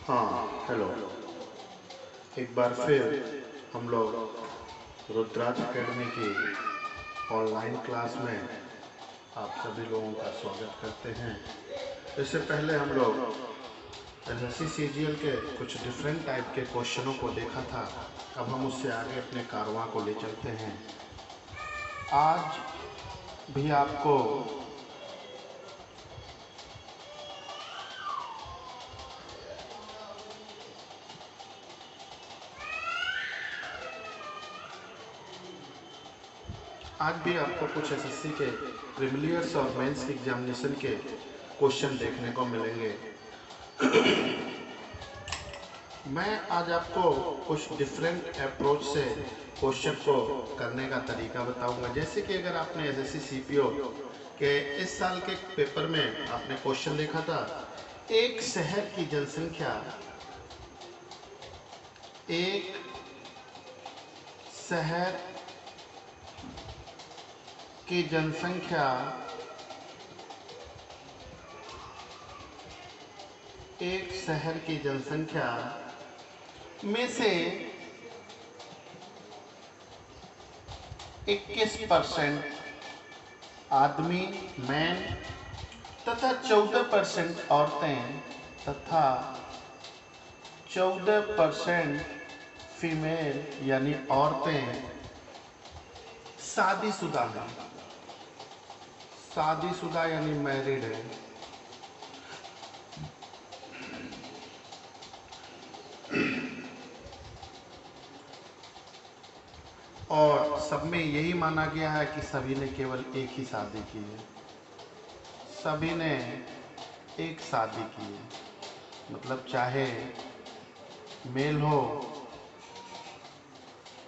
हाँ, हेलो। एक बार फिर हम लोग रुद्राज एकेडमी की ऑनलाइन क्लास में आप सभी लोगों का स्वागत करते हैं। इससे पहले हम लोग एसएससी सीजीएल के कुछ डिफरेंट टाइप के क्वेश्चनों को देखा था। अब हम उससे आगे अपने कारवां को ले चलते हैं। आज भी आपको कुछ एसएससी के प्रीलिम्स और मेंस एग्जामिनेशन के क्वेश्चन देखने को मिलेंगे। मैं आज आपको कुछ डिफरेंट अप्रोच से क्वेश्चन को करने का तरीका बताऊंगा। जैसे कि अगर आपने एसएससी सीपीओ के इस साल के पेपर में आपने क्वेश्चन देखा था, एक शहर की जनसंख्या एक शहर की जनसंख्या में से 21% आदमी मैन तथा 14% औरतें तथा 14% फीमेल यानी औरतें शादीशुदा यानी मैरिड है। और सब में यही माना गया है कि सभी ने केवल एक ही शादी की है। सभी ने एक शादी की है, मतलब चाहे मेल हो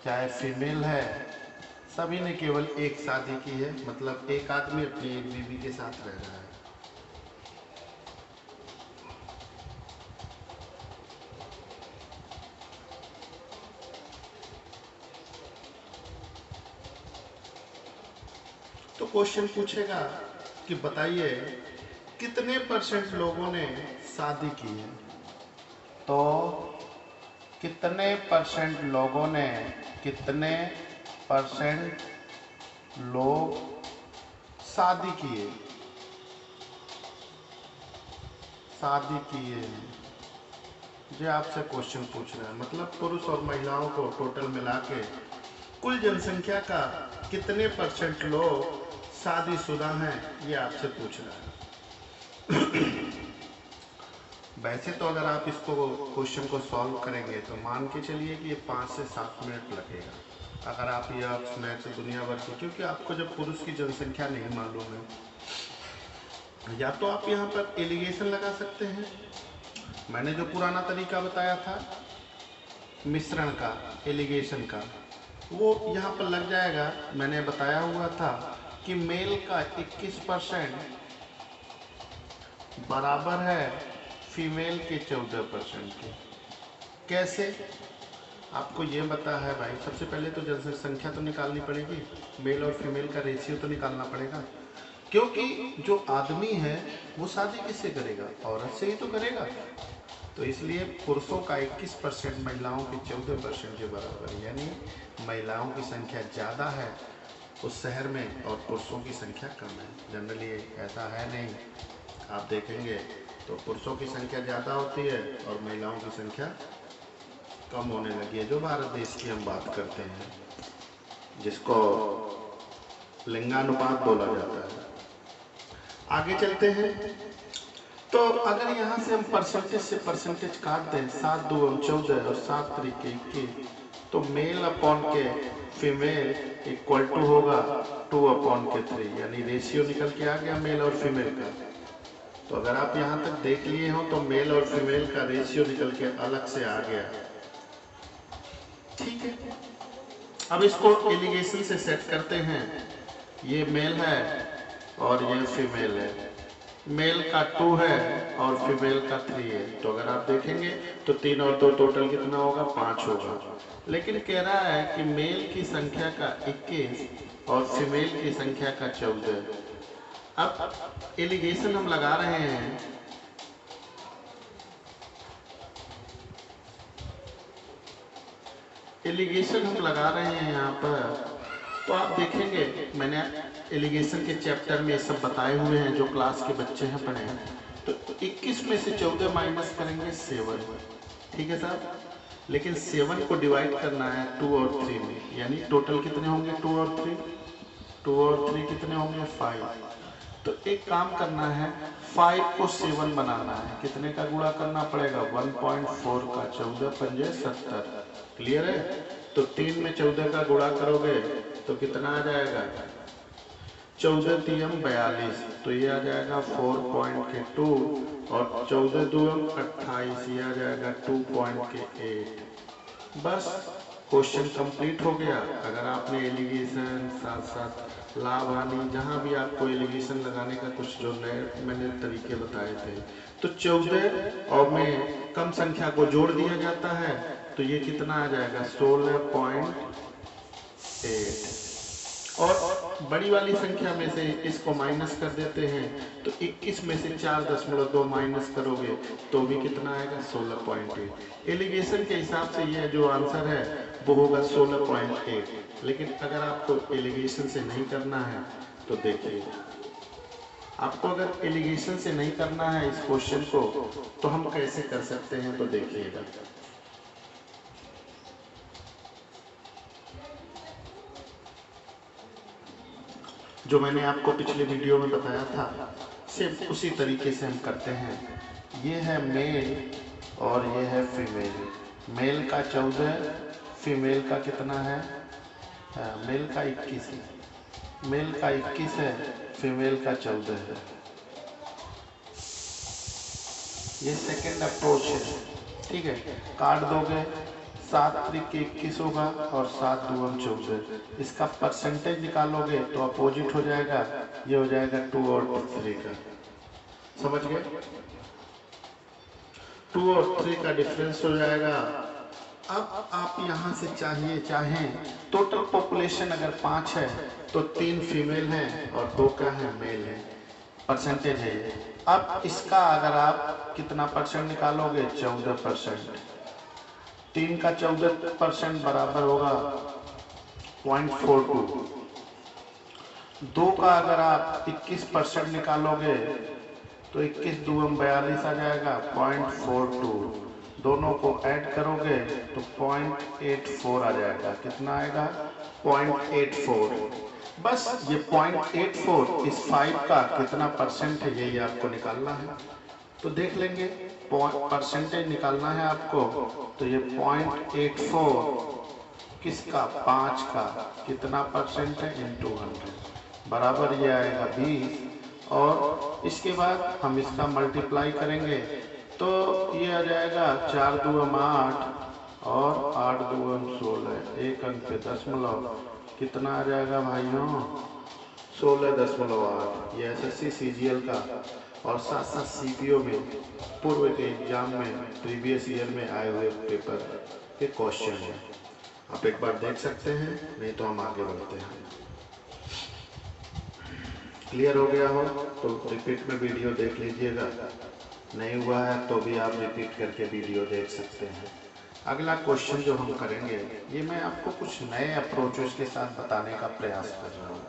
चाहे फीमेल है, सभी ने केवल एक शादी की है। मतलब एक आदमी अपनी एक बीवी के साथ रह रहा है। तो क्वेश्चन पूछेगा कि बताइए कितने परसेंट लोगों ने शादी की है। तो कितने परसेंट लोग शादी किए जो आपसे क्वेश्चन पूछ रहा है। मतलब पुरुष और महिलाओं को टोटल मिला के कुल जनसंख्या का कितने परसेंट लोग शादीशुदा हैं, ये आपसे पूछ रहा है। वैसे तो अगर आप इसको क्वेश्चन को सॉल्व करेंगे तो मान के चलिए कि ये 5 से 7 मिनट लगेगा। अगर आप ये मैथ से दुनिया भर की, क्योंकि आपको जब पुरुष की जनसंख्या नहीं मालूम है, या तो आप यहाँ पर एलिगेशन लगा सकते हैं। मैंने जो पुराना तरीका बताया था मिश्रण का, एलिगेशन का, वो यहाँ पर लग जाएगा। मैंने बताया हुआ था कि मेल का 21% बराबर है फीमेल के 14% के। कैसे आपको ये बता है भाई। सबसे पहले तो जनसंख्या तो निकालनी पड़ेगी, मेल और फीमेल का रेशियो तो निकालना पड़ेगा, क्योंकि जो आदमी है वो शादी किससे करेगा, औरत से ही तो करेगा। तो इसलिए पुरुषों का 21% महिलाओं के 14% के बराबर, यानी महिलाओं की संख्या ज़्यादा है उस शहर में और पुरुषों की संख्या कम है। जनरली ऐसा है नहीं, आप देखेंगे तो पुरुषों की संख्या ज़्यादा होती है और महिलाओं की संख्या कम होने लगी है। जो भारत देश की हम बात करते हैं, जिसको लिंगानुपात बोला जाता है। आगे चलते हैं। तो अगर यहाँ से हम परसेंटेज से परसेंटेज काट दें, 7 2 14 और 7 3 21, तो मेल अपॉन के फीमेल इक्वल टू होगा 2 अपॉन के 3, यानी रेशियो निकल के आ गया मेल और फीमेल का। तो अगर आप यहाँ तक देख लिए हो तो मेल और फीमेल का रेशियो निकल के अलग से आ गया। ठीक है, अब इसको एलिगेशन से सेट करते हैं। ये मेल है और ये फीमेल है। मेल का 2 है और फीमेल का 3 है। तो अगर आप देखेंगे तो 3 और 2 टोटल कितना होगा, 5 होगा। लेकिन कह रहा है कि मेल की संख्या का 21 और फीमेल की संख्या का 14। अब एलिगेशन हम लगा रहे हैं एलिगेशन हम लगा रहे हैं यहाँ पर, तो आप देखेंगे मैंने एलिगेशन के चैप्टर में ये सब बताए हुए हैं, जो क्लास के बच्चे हैं पढ़े हैं। तो 21 में से 14 माइनस करेंगे 7, ठीक है साहब। लेकिन 7 को डिवाइड करना है 2 और 3 में, यानी टोटल कितने होंगे 2 और 3, 2 और 3 कितने होंगे 5। तो एक काम करना है, 5 को 7 बनाना है, कितने का गुणा करना पड़ेगा 1.4 का, 14 पंजे 70, क्लियर है। तो 3 में 14 का गुणा करोगे तो कितना आ जाएगा 14 तियम 42, तो ये आ जाएगा 4.2 और 14 दुयम 28, ये आ जाएगा 2.8। बस क्वेश्चन कंप्लीट हो गया। अगर आपने एलिगेशन साथ साथ लाभ हानि, जहाँ भी आपको एलिगेशन लगाने का कुछ जो नए मैंने तरीके बताए थे, तो 14 और में कम संख्या को जोड़ दिया जाता है, तो ये कितना आ जाएगा 16.8, और बड़ी वाली संख्या में से इसको माइनस कर देते हैं, तो 21 में से 4.2 माइनस करोगे तो भी कितना आएगा 16.8। एलिगेशन के हिसाब से यह जो आंसर है वो होगा 16.8। लेकिन अगर आपको एलिगेशन से नहीं करना है तो देखिए, आपको अगर एलिगेशन से नहीं करना है इस क्वेश्चन को, तो हम कैसे कर सकते हैं, तो देखिएगा। जो मैंने आपको पिछले वीडियो में बताया था, सिर्फ उसी तरीके से हम करते हैं। ये है मेल और ये है फीमेल। मेल का 14, फीमेल का कितना है, मेल का 21 है, मेल का 21 है, फीमेल का 14 है। ये सेकेंड अप्रोच है, ठीक है। काट दोगे 7 त्रिक 21 होगा और 7 दुगम 14। इसका परसेंटेज निकालोगे तो अपोजिट हो जाएगा, ये हो जाएगा 2 और 3 का, समझ गए। 2 और 3 का डिफरेंस हो जाएगा। अब आप यहाँ से चाहें टोटल पॉपुलेशन अगर 5 है तो 3 फीमेल हैं और 2 क्या है मेल है, परसेंटेज है ये। अब इसका अगर आप कितना परसेंट निकालोगे 14%, 3 का 14% बराबर होगा 0.42। 2 का अगर आप 21% निकालोगे तो 21 दुगम 42 आ जाएगा 0.42। दोनों को ऐड करोगे तो 0.84 आ जाएगा, कितना आएगा 0.84। बस ये 0.84 इस 5 का कितना परसेंट है यही आपको निकालना है। तो देख लेंगे, परसेंटेज निकालना है आपको, तो ये 0.84 किसका 5 का कितना परसेंट है इंटू 100 बराबर ये आएगा 20। और इसके बाद हम इसका मल्टीप्लाई करेंगे तो ये आ जाएगा 4 दुगम 8 और 8 दुगम 16, एक अंक पे दशमलव, कितना आ जाएगा भाइयों 16.8। ये SSC CGL का और साथ साथ CPO में पूर्व के एग्जाम में प्रीवियस ईयर में आए हुए पेपर के क्वेश्चन है। आप एक बार देख सकते हैं, नहीं तो हम आगे बढ़ते हैं। क्लियर हो गया हो तो रिपीट में वीडियो देख लीजिएगा, नहीं हुआ है तो भी आप रिपीट करके वीडियो देख सकते हैं। अगला क्वेश्चन जो हम करेंगे, ये मैं आपको कुछ नए अप्रोचेस के साथ बताने का प्रयास कर रहा हूँ।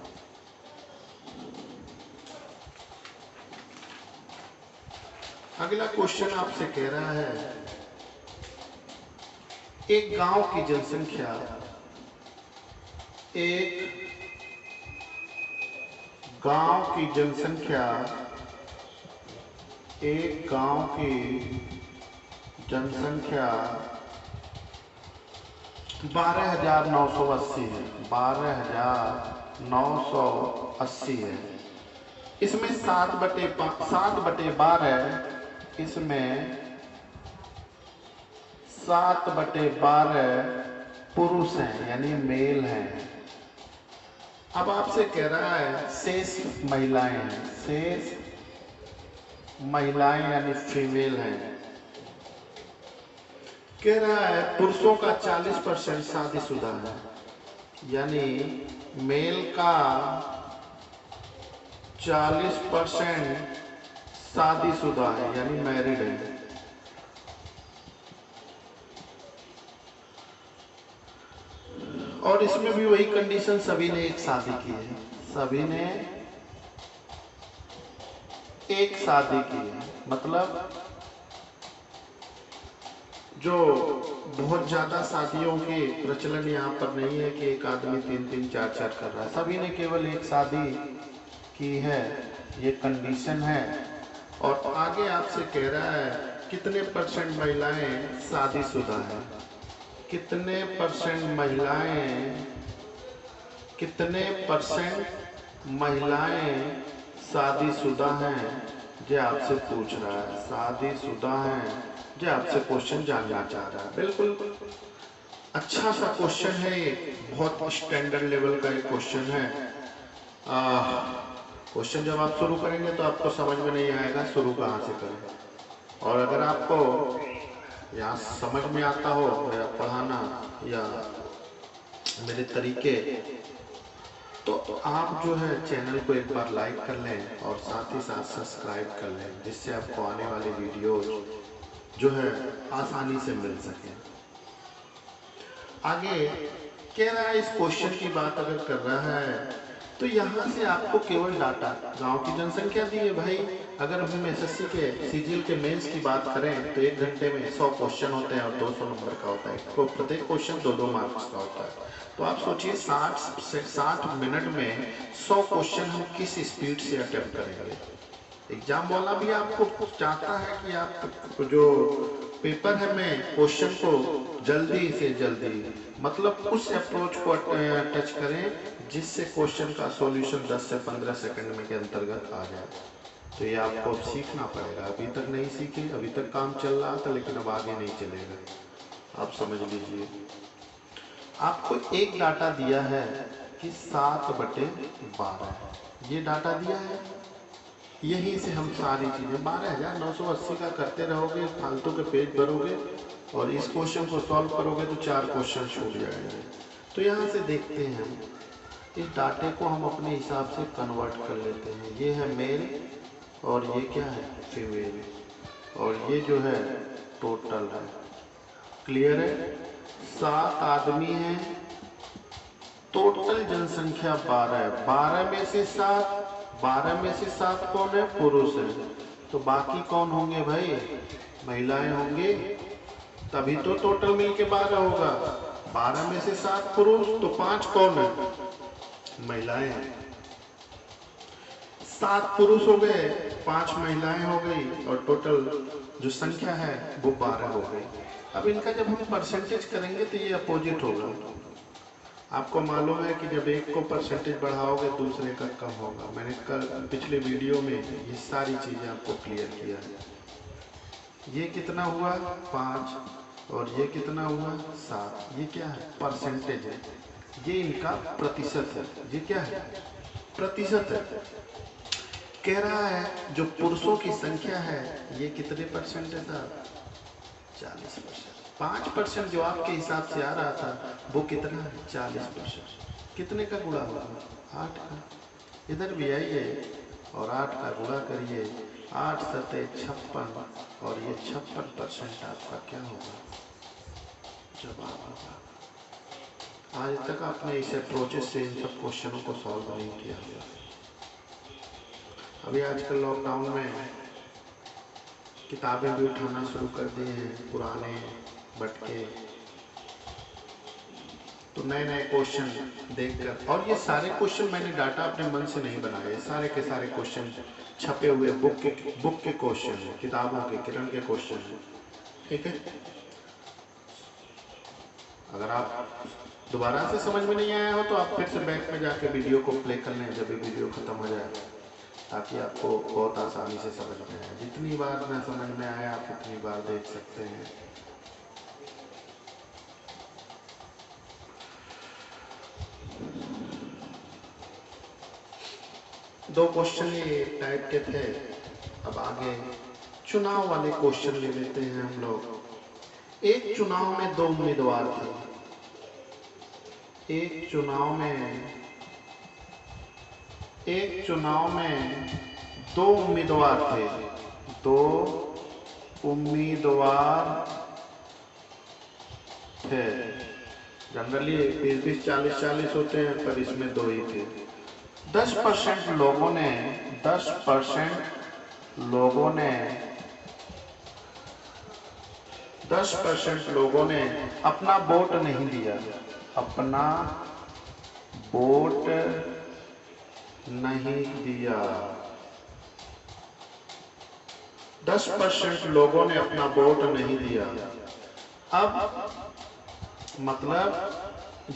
अगला क्वेश्चन आपसे कह रहा है, एक गांव की जनसंख्या एक गांव की जनसंख्या 12,980 है, 12,980 है। इसमें 7/12, इसमें 7/12 पुरुष हैं यानी मेल हैं। अब आपसे कह रहा है शेष महिलाएं हैं, शेष महिलाएं यानी फीमेल हैं। कह रहा है पुरुषों का 40% शादीशुदा है, यानी मेल का 40% शादीशुदा है यानी मैरिड है। और इसमें भी वही कंडीशन, सभी ने एक शादी की है, सभी ने एक शादी की है। मतलब जो बहुत ज्यादा शादियों के प्रचलन यहाँ पर नहीं है कि एक आदमी 3-3 4-4 कर रहा है, सभी ने केवल एक शादी की है, ये कंडीशन है। और आगे आपसे कह रहा है कितने परसेंट महिलाएं शादीशुदा हैं, कितने परसेंट महिलाएं, कितने परसेंट महिलाएं शादीशुदा हैं, ये आपसे पूछ रहा है, शादीशुदा हैं, ये आपसे क्वेश्चन जानना चाह रहा है। बिल्कुल अच्छा सा क्वेश्चन है ये, बहुत स्टैंडर्ड लेवल का एक क्वेश्चन है। क्वेश्चन जब आप शुरू करेंगे तो आपको समझ में नहीं आएगा शुरू कहाँ से करें। और अगर आपको यहाँ समझ में आता हो या पढ़ाना या मेरे तरीके, तो आप जो है चैनल को एक बार लाइक कर लें और साथ ही साथ सब्सक्राइब कर लें, जिससे आपको आने वाली वीडियोज जो है आसानी से मिल सके। आगे कह रहा है, इस क्वेश्चन की बात अगर कर रहा है तो यहाँ से आपको केवल डाटा, गांव की जनसंख्या दी है भाई। अगर हम एसएससी के सीजीएल के मेंस की बात करें तो 1 घंटे में 100 क्वेश्चन होते हैं और 200 नंबर का होता है, तो प्रत्येक क्वेश्चन 2-2 मार्क्स का होता है। तो आप सोचिए 60 मिनट में 100 क्वेश्चन हम किस स्पीड से अटेम्प्ट करेंगे। एग्जाम वाला भी आपको चाहता है कि आप जो पेपर है में क्वेश्चन को जल्दी से जल्दी, मतलब उस अप्रोच को टच करें जिससे क्वेश्चन का सॉल्यूशन 10 से 15 सेकंड में के अंतर्गत आ जाए। तो ये आपको अब सीखना पड़ेगा, अभी तक नहीं सीखे, अभी तक काम चल रहा था लेकिन अब आगे नहीं चलेगा। आप समझ लीजिए, आपको एक डाटा दिया है कि 7/12, ये डाटा दिया है, यहीं से हम सारी चीज़ें 12,980 का करते रहोगे, फालतू के पेज भरोगे और इस क्वेश्चन को सॉल्व करोगे तो 4 क्वेश्चन छूट जाएंगे। तो यहाँ से देखते हैं, इस डाटे को हम अपने हिसाब से कन्वर्ट कर लेते हैं। ये है मेल और ये क्या है, फीमेल, और ये जो है टोटल है। क्लियर है? 7 आदमी हैं, टोटल जनसंख्या 12 है। 12 में से 7 कौन है, पुरुष है, तो बाकी कौन होंगे भाई, महिलाएं होंगी, तभी तो टोटल मिलके 12 होगा। 12 में से 7 पुरुष, तो 5 कौन है, महिलाएं हैं। 7 पुरुष हो गए, 5 महिलाएं हो गई और टोटल जो संख्या है वो 12 हो गई। अब इनका जब हम परसेंटेज करेंगे तो ये अपोजिट होगा। आपको मालूम है कि जब एक को परसेंटेज बढ़ाओगे दूसरे का कम होगा। मैंने कल पिछले वीडियो में ये सारी चीज़ें आपको क्लियर किया है। ये कितना हुआ 5 और ये कितना हुआ 7, ये क्या है, परसेंटेज है, ये इनका प्रतिशत है। ये क्या है, प्रतिशत है। कह रहा है जो पुरुषों की संख्या है ये कितने परसेंट है सर, 40%। 5% जो आपके हिसाब से आ रहा था वो कितना है, 40%। कितने का गुणा हुआ, 8 का। इधर भी आइए और 8 का गुणा करिए, 8 सते 56 और ये 56% आपका क्या होगा, जवाब होगा। आज तक आपने इस अप्रोचेस से इन सब क्वेश्चनों को सॉल्व नहीं किया। अभी आजकल लॉकडाउन में किताबें भी उठाना शुरू कर दिए हैं, पुराने बटके, तो नए नए क्वेश्चन देखकर, और ये सारे क्वेश्चन मैंने डाटा अपने मन से नहीं बनाए, सारे के सारे क्वेश्चन छपे हुए बुक के क्वेश्चन हैं, किताबों के, किरण के क्वेश्चन हैं। ठीक है, अगर आप दोबारा से समझ में नहीं आया हो तो आप फिर से बैक में जाके वीडियो को प्ले कर लें जब भी वीडियो खत्म हो जाए, ताकि आपको बहुत आसानी से समझ में आए। जितनी बार ना समझ में आए आप उतनी बार देख सकते हैं। दो क्वेश्चन ये टाइप के थे। अब आगे चुनाव वाले क्वेश्चन ले लेते हैं हम लोग। एक चुनाव में 2 उम्मीदवार थे, एक चुनाव में 2 उम्मीदवार थे, 2 उम्मीदवार थे। जनरली 20-20, 40-40 होते हैं, पर इसमें 2 ही थे। 10% लोगों ने 10% लोगों ने 10% लोगों ने अपना वोट नहीं दिया, अपना वोट नहीं दिया। 10% लोगों ने अपना वोट नहीं दिया। अब मतलब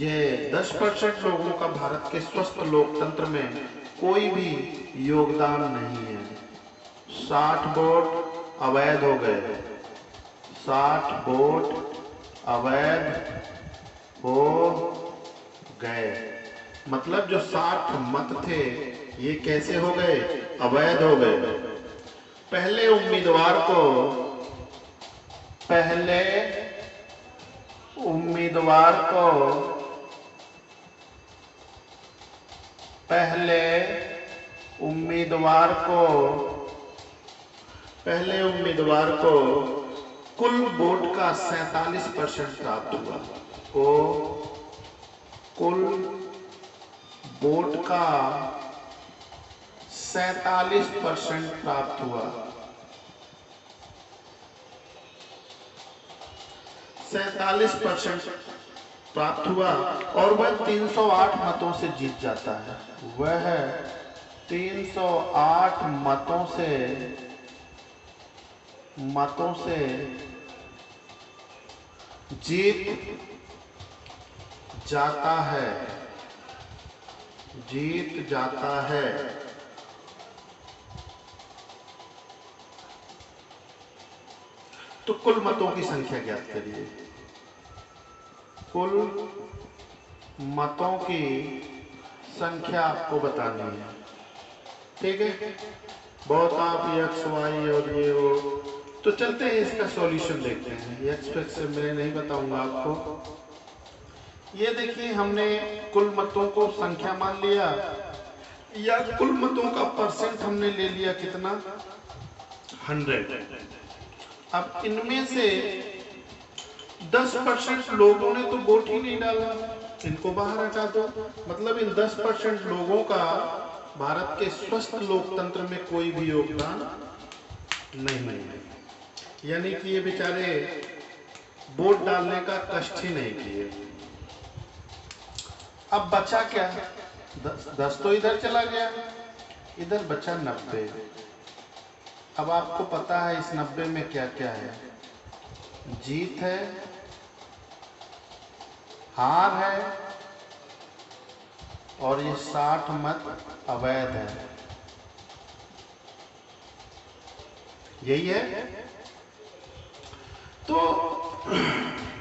ये 10% लोगों का भारत के स्वस्थ लोकतंत्र में कोई भी योगदान नहीं है। 60 वोट अवैध हो गए, 60 वोट अवैध हो गए। मतलब जो 60 मत थे ये कैसे हो गए? अवैध हो गए। पहले उम्मीदवार को पहले उम्मीदवार को कुल वोट का 47% प्राप्त हुआ। कुल वोट का 47% प्राप्त हुआ। 47% प्राप्त हुआ और वह 308 मतों से जीत जाता है। वह 308 मतों से जीत जाता है। तो कुल मतों की संख्या ज्ञात करिए। कुल मतों की संख्या आपको बतानी है, ठीक है। बहुत आप एक्स वाई और ये वो, तो चलते हैं इसका सॉल्यूशन देखते हैं। एक्स से मैं नहीं बताऊंगा आपको। ये देखिए, हमने कुल मतों को संख्या मान लिया, या कुल मतों का परसेंट हमने ले लिया कितना? 100। अब इनमें से 10% लोगों ने तो वोट ही नहीं डाला, इनको बाहर हटा दो। मतलब इन 10% लोगों का भारत के स्वस्थ लोकतंत्र में कोई भी योगदान नहीं है। यानी कि ये बेचारे वोट डालने का कष्ट ही नहीं किए। अब बचा क्या? 10 तो इधर चला गया, इधर बचा 90। अब आपको पता है इस 90 में क्या क्या है? जीत है, हार है, और ये 60 मत अवैध है। यही है। तो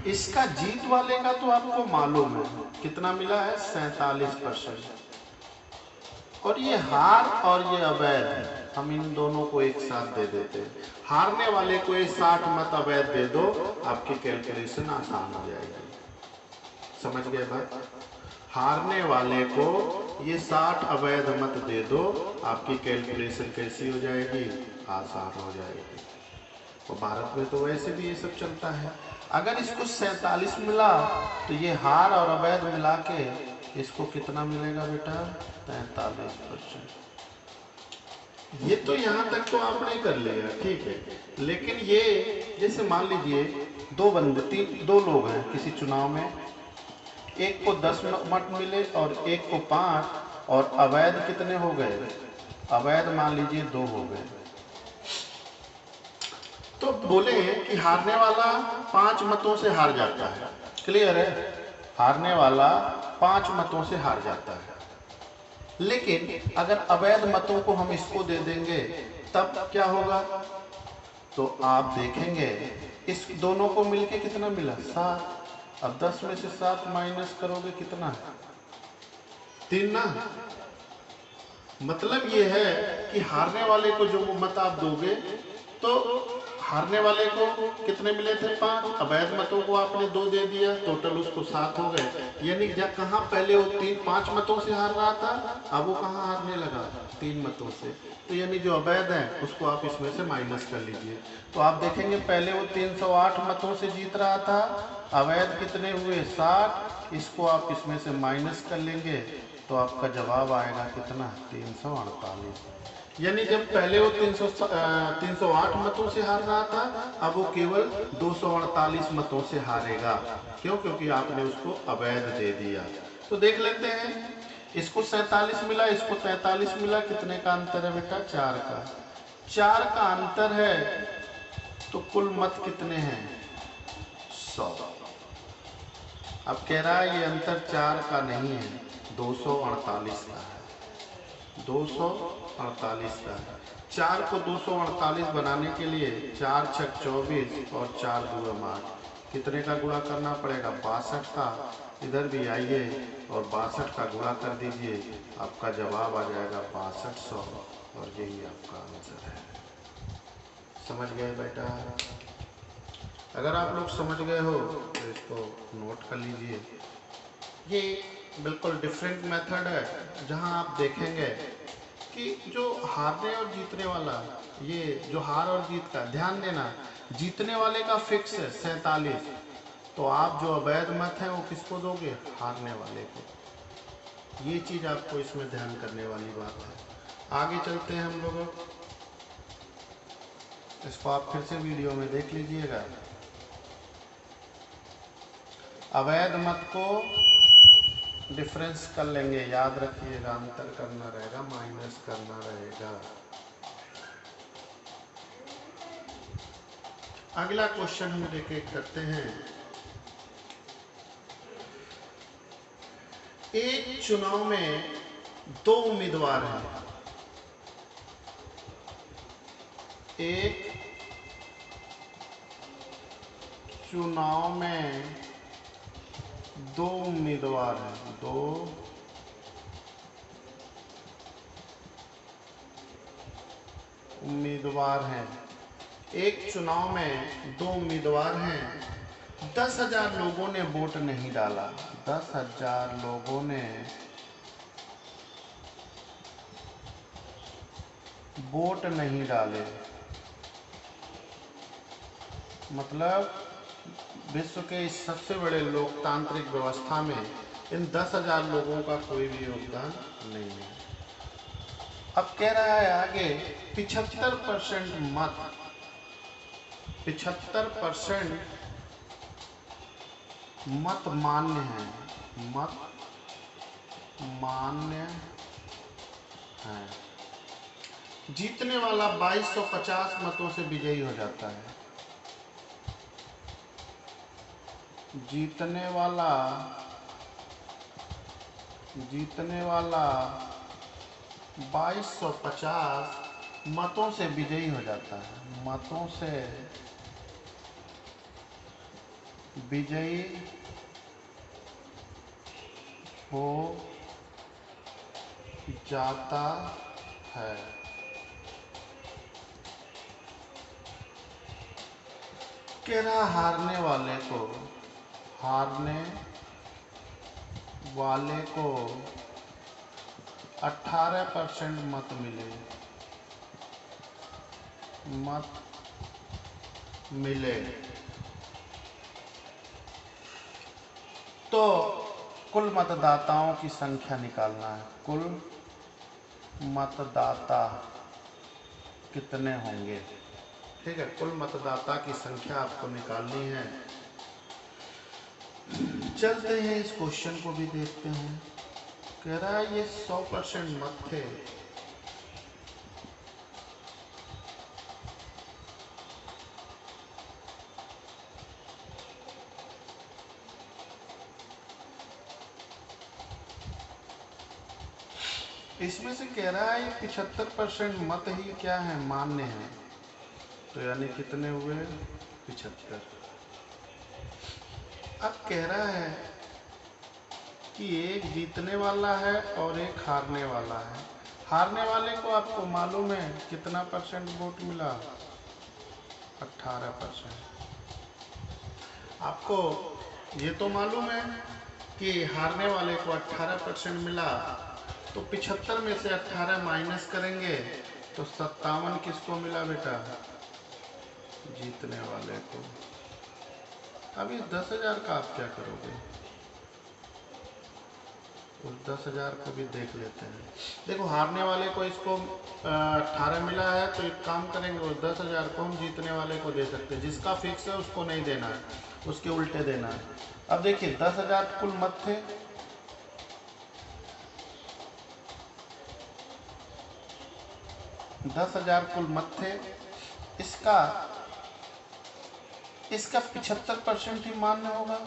इसका जीत वाले का तो आपको मालूम है कितना मिला है? 47%। और ये हार और ये अवैध है, हम इन दोनों को एक साथ दे देते हैं। हारने वाले को ये 60 मत अवैध दे दो, आपकी कैलकुलेशन आसान हो जाएगी। समझ गए बात? हारने वाले को ये 60 अवैध मत दे दो, आपकी कैलकुलेशन कैसी हो जाएगी? आसान हो जाएगी। और भारत में तो वैसे भी ये सब चलता है। अगर इसको 47 मिला तो ये हार और अवैध मिला के इसको कितना मिलेगा बेटा? 43%। ये तो यहाँ तक तो आपने कर लिया, ठीक है। लेकिन ये जैसे मान लीजिए दो लोग हैं किसी चुनाव में, एक को 10 मत मिले और एक को 5, और अवैध कितने हो गए? अवैध मान लीजिए 2 हो गए। तो बोले कि हारने वाला 5 मतों से हार जाता है। क्लियर है? हारने वाला 5 मतों से हार जाता है। लेकिन अगर अवैध मतों को हम इसको दे देंगे तब क्या होगा? तो आप देखेंगे इस दोनों को मिलके कितना मिला? 7। अब 10 में से 7 माइनस करोगे कितना है? 3 ना। मतलब ये है कि हारने वाले को जो मत आप दोगे, तो हारने वाले को कितने मिले थे 5, अवैध मतों को आपने 2 दे दिया, टोटल उसको 7 हो गए। यानी जब कहाँ पहले वो 5 मतों से हार रहा था, अब वो कहाँ हारने लगा 3 मतों से। तो यानी जो अवैध है उसको आप इसमें से माइनस कर लीजिए। तो आप देखेंगे पहले वो 308 मतों से जीत रहा था, अवैध कितने हुए 60, इसको आप इसमें से माइनस कर लेंगे तो आपका जवाब आएगा कितना 348। यानी जब पहले वो 308 मतों से हार रहा था, अब वो केवल 248 मतों से हारेगा। क्यों? क्योंकि आपने उसको अवैध दे दिया। तो देख लेते हैं, इसको 47 मिला, इसको 43 मिला, कितने का अंतर है बेटा 4 का। 4 का अंतर है तो कुल मत कितने हैं 100। अब कह रहा है ये अंतर 4 का नहीं है 248 का है, 248 का है। 4 को 248 बनाने के लिए 4 छक 24 और 4 दूर 8, कितने का गुणा करना पड़ेगा 62 का। इधर भी आइए और 62 का गुणा कर दीजिए, आपका जवाब आ जाएगा 6200 और यही आपका आंसर है। समझ गए बेटा? अगर आप लोग समझ गए हो तो इसको नोट कर लीजिए। ये बिल्कुल डिफरेंट मेथड है जहां आप देखेंगे कि जो हारने और जीतने वाला, ये जो हार और जीत का, ध्यान देना जीतने वाले का फिक्स है 47, तो आप जो अवैध मत है वो किसको दोगे हारने वाले को। ये चीज़ आपको इसमें ध्यान करने वाली बात है। आगे चलते हैं हम लोग, इसको आप फिर से वीडियो में देख लीजिएगा। अवैध मत को डिफरेंस कर लेंगे, याद रखिएगा अंतर करना रहेगा, माइनस करना रहेगा। अगला क्वेश्चन हम देखे करते हैं। एक चुनाव में 2 उम्मीदवार हैं। एक चुनाव में 2 उम्मीदवार हैं, 2 उम्मीदवार हैं। एक चुनाव में 2 उम्मीदवार हैं। 10,000 लोगों ने वोट नहीं डाला, 10,000 लोगों ने वोट नहीं डाले। मतलब विश्व के इस सबसे बड़े लोकतांत्रिक व्यवस्था में इन 10,000 लोगों का कोई भी योगदान नहीं है। अब कह रहा है आगे 75% मत, 75% मत मान्य है, मत मान्य है। जीतने वाला 2250 मतों से विजयी हो जाता है। जीतने वाला 2250 मतों से विजयी हो जाता है, मतों से विजयी हो जाता है। कह रहा हारने वाले को 18% मत मिले तो कुल मतदाताओं की संख्या निकालना है। कुल मतदाता कितने होंगे, ठीक है, कुल मतदाता की संख्या आपको निकालनी है। चलते हैं इस क्वेश्चन को भी देखते हैं। कह रहा है ये 100% मत थे। इसमें से कह रहा है 75% मत ही क्या है मान्य है, तो यानी कितने हुए 75। अब कह रहा है कि एक जीतने वाला है और एक हारने वाला है। हारने वाले को आपको मालूम है कितना % वोट मिला 18%। आपको ये तो मालूम है कि हारने वाले को 18% मिला, तो 75 में से 18 माइनस करेंगे तो 57 किसको मिला बेटा? जीतने वाले को। अभी 10,000 का आप क्या करोगे? उस 10,000 को भी देख लेते हैं। देखो, हारने वाले को इसको 18 मिला है, तो एक काम करेंगे, उस 10,000 को हम जीतने वाले को दे सकते हैं। जिसका फिक्स है उसको नहीं देना है, उसके उल्टे देना है। अब देखिए, 10,000 कुल मत थे, इसका 75% ही मान्य होगा,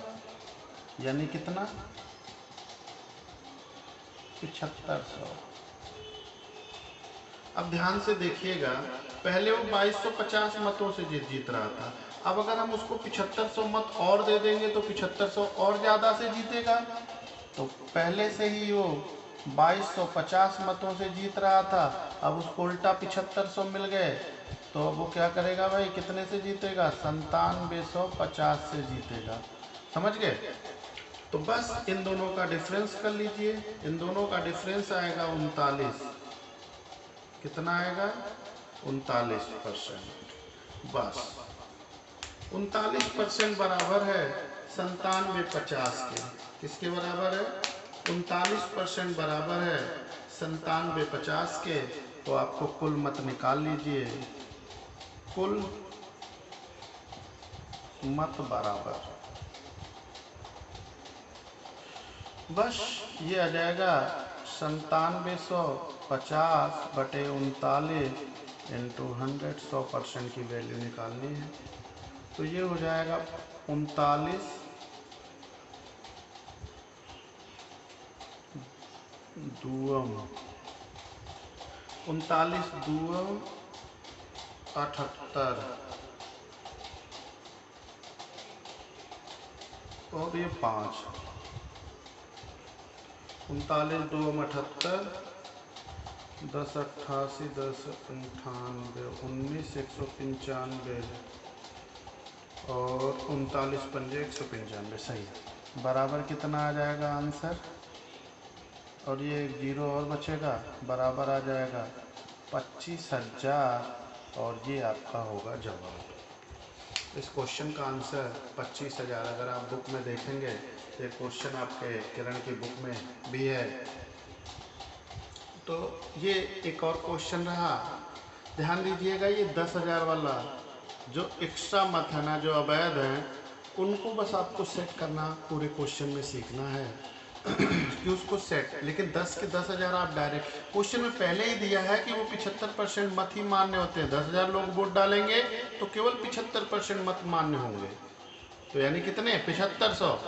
यानी कितना? 7500। अब ध्यान से देखिएगा, पहले वो 2250 मतों से जीत रहा था। अब अगर हम उसको 7500 मत और दे देंगे तो 7500 और ज़्यादा से जीतेगा। तो पहले से ही वो 2250 मतों से जीत रहा था, अब उसको उल्टा 7500 मिल गए, तो वो क्या करेगा भाई? कितने से जीतेगा? 9750 से जीतेगा। समझ गए? तो बस इन दोनों का डिफरेंस कर लीजिए। इन दोनों का डिफरेंस आएगा 39। कितना आएगा? 39%। बस 39% बराबर है 9750 के। किसके बराबर है? 39% बराबर है 9750 के। तो आपको कुल मत निकाल लीजिए। कुल मत बराबर, बस ये आ जाएगा 9750 बटे 39 इंटू 100। 100% की वैल्यू निकालनी है, तो ये हो जाएगा 39 दूम 78 और ये 5। 39 दूम 78, 10 88, 10 98, 19 195 और 39 पंजे 195। सही है। बराबर कितना आ जाएगा आंसर? और ये एक जीरो और बचेगा, बराबर आ जाएगा 25,000। और ये आपका होगा जवाब। इस क्वेश्चन का आंसर 25,000। अगर आप बुक में देखेंगे, ये क्वेश्चन आपके किरण की बुक में भी है। तो ये एक और क्वेश्चन रहा, ध्यान दीजिएगा। ये 10,000 वाला जो एक्स्ट्रा मत है ना, जो अवैध हैं, उनको बस आपको सेट करना पूरे क्वेश्चन में सीखना है कि उसको सेट। लेकिन 10 के 10,000 आप डायरेक्ट क्वेश्चन में पहले ही दिया है कि वो 75% मत ही मान्य होते हैं। 10,000 लोग वोट डालेंगे तो केवल 75% मत मान्य होंगे। तो यानी कितने? 7500।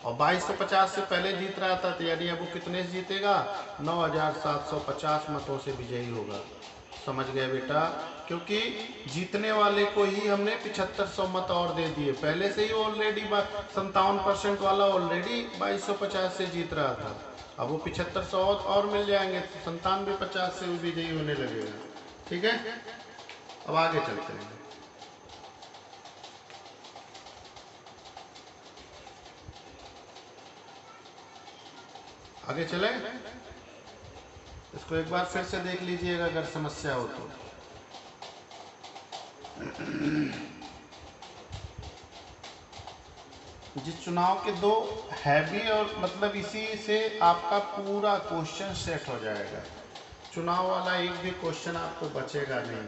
और 2250 से पहले जीत रहा था, तो यानी अब वो कितने से जीतेगा? 9750 मतों से विजयी होगा। समझ गए बेटा? क्योंकि जीतने वाले को ही हमने 7500 मत और दे दिए। पहले से ही ऑलरेडी 57% वाला ऑलरेडी 2250 से जीत रहा था। अब वो 7500 और मिल जाएंगे, तो 9750 से विजयी होने लगेगा। ठीक है, अब आगे चलते हैं। आगे चले, इसको एक बार फिर से देख लीजिएगा अगर समस्या हो तो। जिस चुनाव के दो हैवी, और मतलब इसी से आपका पूरा क्वेश्चन सेट हो जाएगा। चुनाव वाला एक भी क्वेश्चन आपको बचेगा नहीं।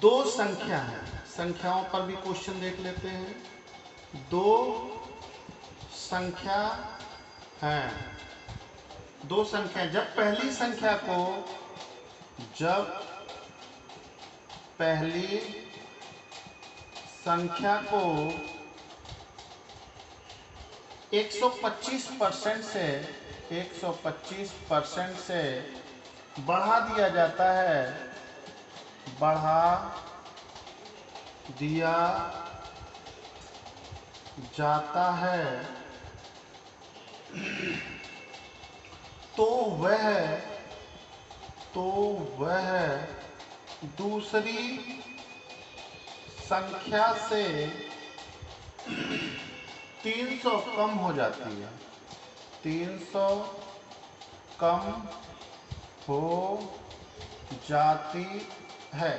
दो संख्या है, संख्याओं पर भी क्वेश्चन देख लेते हैं। दो संख्या है, दो संख्या, जब पहली संख्या को 125% से बढ़ा दिया जाता है, तो वह दूसरी संख्या से 300 कम हो जाती है। 300 कम हो जाती है।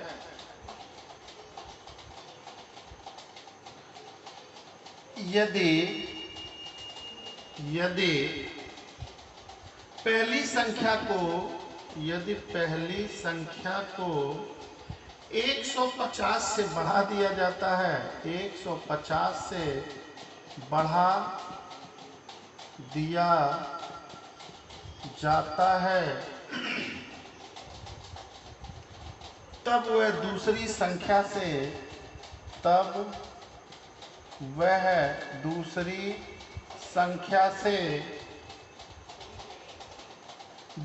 यदि पहली संख्या को 150 से बढ़ा दिया जाता है, 150 से बढ़ा दिया जाता है, तब वह दूसरी संख्या से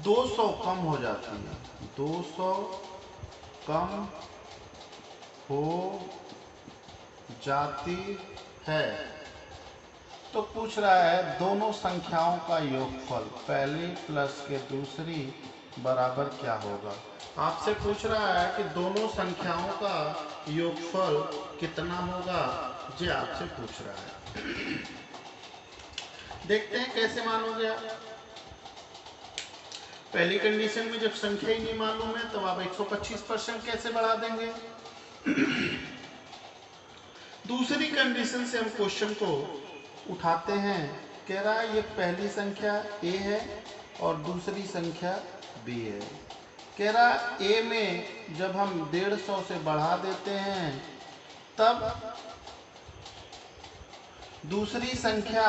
200 कम हो जाती है। 200 कम हो जाती है। तो पूछ रहा है दोनों संख्याओं का योगफल, पहली प्लस के दूसरी बराबर क्या होगा। आपसे पूछ रहा है कि दोनों संख्याओं का योगफल कितना होगा, ये आपसे पूछ रहा है। देखते हैं कैसे मानोगे आप। पहली कंडीशन में जब संख्या ही नहीं मालूम है तो आप 125% कैसे बढ़ा देंगे। दूसरी कंडीशन से हम क्वेश्चन को उठाते हैं। कह रहा है ये पहली संख्या a है और दूसरी संख्या b है। कह रहा a में जब हम 150 से बढ़ा देते हैं तब दूसरी संख्या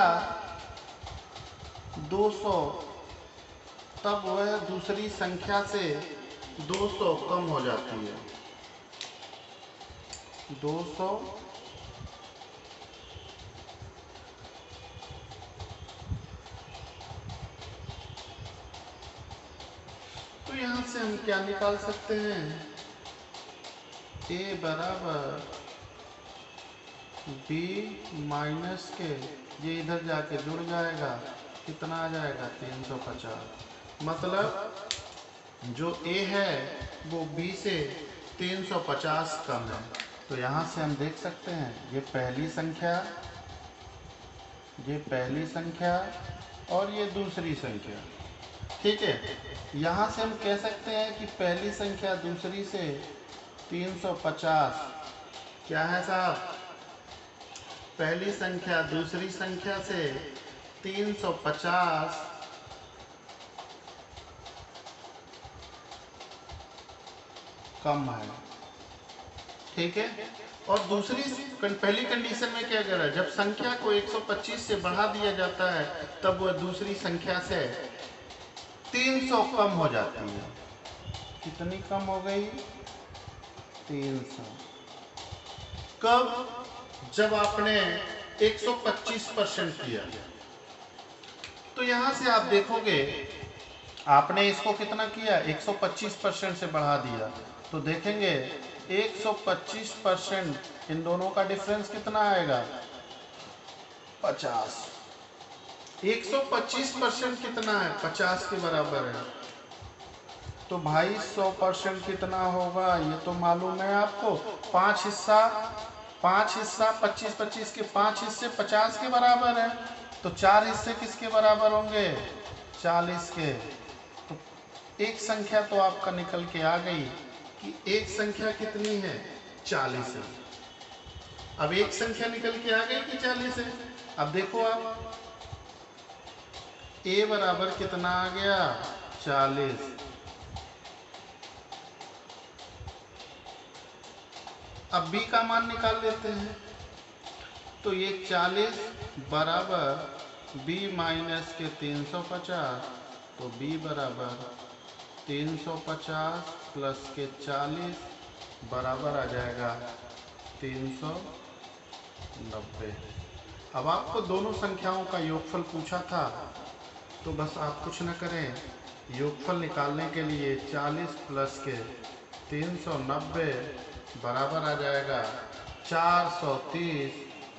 200, तब वह दूसरी संख्या से 200 कम हो जाती है। 200 तो यहाँ से हम क्या निकाल सकते हैं, a बराबर b माइनस के, ये इधर जाके जुड़ जाएगा, कितना आ जाएगा 350। मतलब जो a है वो b से 350 कम है। तो यहाँ से हम देख सकते हैं ये पहली संख्या और ये दूसरी संख्या। ठीक है, यहाँ से हम कह सकते हैं कि पहली संख्या दूसरी से 350 क्या है साहब, पहली संख्या दूसरी संख्या से 350 कम है। ठीक है, और पहली कंडीशन में क्या कर रहा है, जब संख्या को 125 से बढ़ा दिया जाता है तब वह दूसरी संख्या से 300 कम हो जाती है। कितनी कम हो गई, 300। कब, जब आपने 125% किया। तो यहां से आप देखोगे आपने इसको कितना किया, 125% से बढ़ा दिया, तो देखेंगे 125% इन दोनों का डिफरेंस कितना आएगा, 50। 125% कितना है, 50 के बराबर है। तो भाई 100% कितना होगा, ये तो मालूम है आपको। 5 हिस्सा 25 के 5 हिस्से 50 के बराबर है। तो 4 हिस्से किसके बराबर होंगे, 40 के। तो एक संख्या तो आपका निकल के आ गई कि एक संख्या कितनी है, 40 है। अब एक संख्या निकल के आ गई कि 40 है। अब देखो आप a बराबर कितना आ गया, 40। अब b का मान निकाल लेते हैं। तो ये 40 बराबर b माइनस के 350, तो b बराबर 350 प्लस के 40 बराबर आ जाएगा 390। अब आपको दोनों संख्याओं का योगफल पूछा था, तो बस आप कुछ न करें, योगफल निकालने के लिए 40 प्लस के 390 बराबर आ जाएगा 430,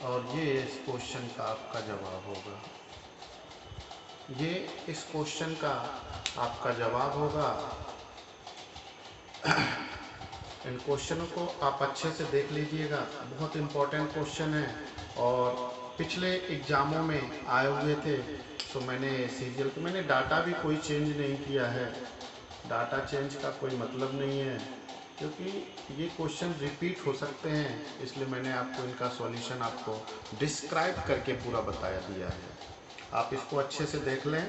और ये इस क्वेश्चन का आपका जवाब होगा। ये इस क्वेश्चन का आपका जवाब होगा। इन क्वेश्चनों को आप अच्छे से देख लीजिएगा, बहुत इम्पोर्टेंट क्वेश्चन है और पिछले एग्ज़ामों में आए हुए थे। तो मैंने सीरियल पे मैंने डाटा भी कोई चेंज नहीं किया है, डाटा चेंज का कोई मतलब नहीं है, क्योंकि ये क्वेश्चन रिपीट हो सकते हैं, इसलिए मैंने आपको इनका सॉल्यूशन आपको डिस्क्राइब करके पूरा बताया दिया है। आप इसको अच्छे से देख लें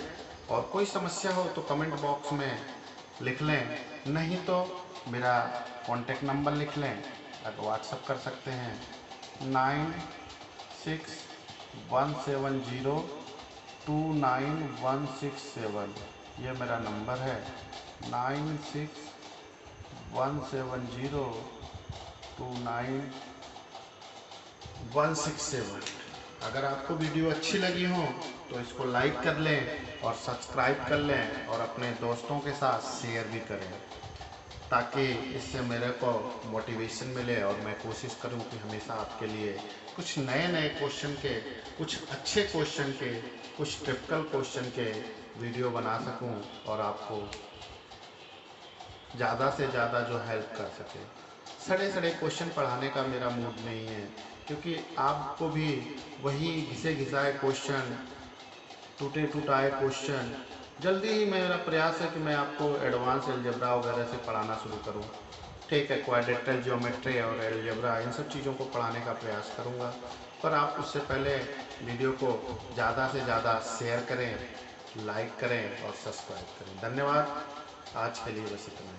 और कोई समस्या हो तो कमेंट बॉक्स में लिख लें, नहीं तो मेरा कॉन्टेक्ट नंबर लिख लें, आप व्हाट्सअप कर सकते हैं 9617029167। ये मेरा नंबर है 9617029167। अगर आपको वीडियो अच्छी लगी हो तो इसको लाइक कर लें और सब्सक्राइब कर लें और अपने दोस्तों के साथ शेयर भी करें, ताकि इससे मेरे को मोटिवेशन मिले और मैं कोशिश करूं कि हमेशा आपके लिए कुछ नए नए क्वेश्चन के, कुछ अच्छे क्वेश्चन के, कुछ टिपिकल क्वेश्चन के वीडियो बना सकूं और आपको ज़्यादा से ज़्यादा जो हेल्प कर सके। सड़े सड़े क्वेश्चन पढ़ाने का मेरा मूड नहीं है, क्योंकि आपको भी वही घिसे घिसाए क्वेश्चन, टूटे टूटाए क्वेश्चन, जल्दी ही मेरा प्रयास है कि मैं आपको एडवांस अलजेब्रा वगैरह से पढ़ाना शुरू करूं। ठीक है, क्वाड्रेटल ज्योमेट्री और अलजेब्रा इन सब चीज़ों को पढ़ाने का प्रयास करूंगा, पर आप उससे पहले वीडियो को ज़्यादा से ज़्यादा शेयर करें, लाइक करें और सब्सक्राइब करें। धन्यवाद। आज के लिए बस इतना ही।